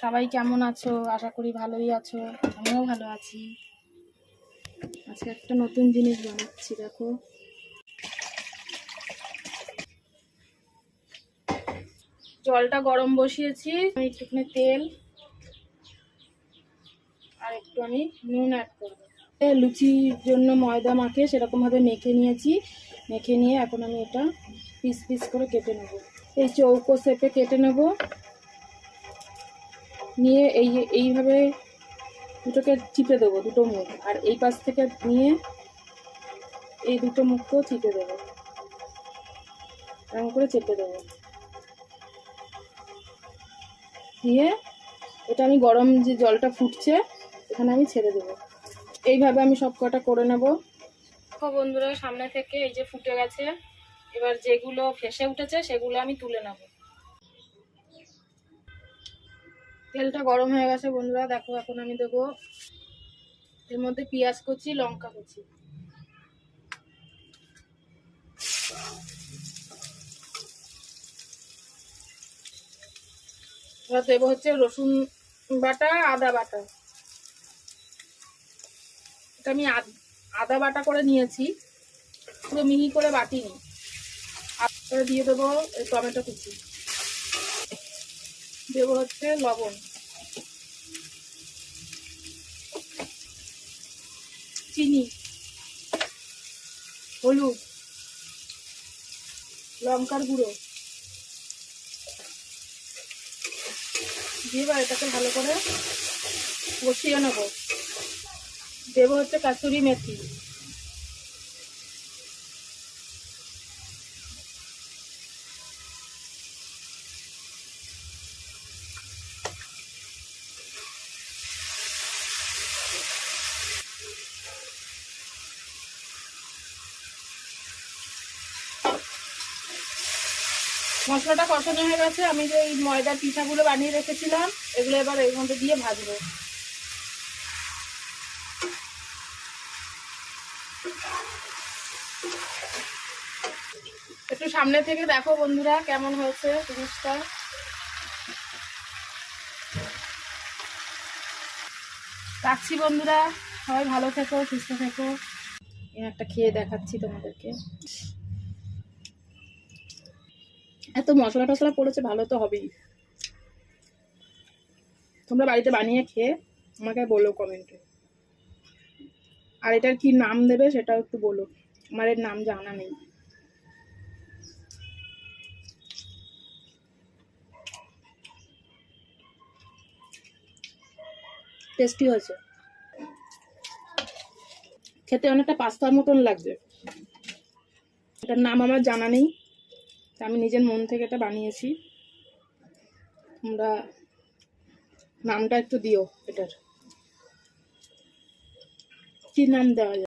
সবাই কেমন আছো? আশা করি ভালোই আছো। আমিও ভালো আছি। আজকে একটা নতুন জিনিস বানাচ্ছি, দেখো। জলটা গরম বসিয়েছি, আমি একটুখানি তেল আর একটু আমি নুন অ্যাড করবো। লুচির জন্য ময়দা মাখে সেরকম ভাবে মেখে নিয়েছি। মেখে নিয়ে এখন আমি এটা পিস পিস করে কেটে নেব। এই চৌকো শেপে কেটে নেব। নিয়ে এইভাবে দুটোকে চিপে দেবো, দুটো মুখ, আর এই পাশ থেকে নিয়ে এই দুটো মুখকেও চিপে দেবো, এরকম করে চেপে দেবো। দিয়ে এটা আমি গরম যে জলটা ফুটছে এখানে আমি ছেড়ে দেবো। এইভাবে আমি সব কটা করে নেব। বন্ধুরা, সামনে থেকে এই যে ফুটে গেছে, এবার যেগুলো ফেসে উঠেছে সেগুলো আমি তুলে নেব। তেলটা গরম হয়ে গেছে বন্ধুরা, দেখো। এখন আমি দেবো এর মধ্যে পেঁয়াজ কুচি, লঙ্কা কুচি, এবার দেবো হচ্ছে রসুন বাটা, আদা বাটা। এটা আমি আদা বাটা করে নিয়েছি, পুরো মিহি করে বাটিনি। আর দিয়ে দেবো টমেটো কুচি, দেবো হচ্ছে লবণ, চিনি, হলুদ, লঙ্কার গুঁড়ো দিয়ে এবার এটাকে ভালো করে কষিয়ে নেব। দেবো হচ্ছে কাসুরি মেথি, মশলাটা কষানো হয়ে গেছে। আমি যে এই ময়দার পিঠাগুলো বানিয়ে রেখেছিলাম এগুলো এবার এর মধ্যে দিয়ে ভাজবো। একটু সামনে থেকে দেখো বন্ধুরা কেমন হয়েছে জিনিসটা। রাখছি বন্ধুরা, সবাই ভালো থেকো, সুস্থ থেকো। একটা খেয়ে দেখাচ্ছি তোমাদেরকে। এত মশলা টশলা পড়েছে, ভালো তো হবেই। তোমরা বাড়িতে বানিয়ে খেয়ে আমাকে বলো কমেন্টে। আর এটার কি নাম দেবে সেটাও একটু বলো, আমার এর নাম জানা নেই। টেস্টি হয়েছে, খেতে অনেকটা পাস্তার মতন লাগছে। এটার নাম আমার জানা নেই, আমি নিজের মন থেকে এটা বানিয়েছি। তোমরা নামটা একটু দিও, এটার কি নাম দেওয়া যায়।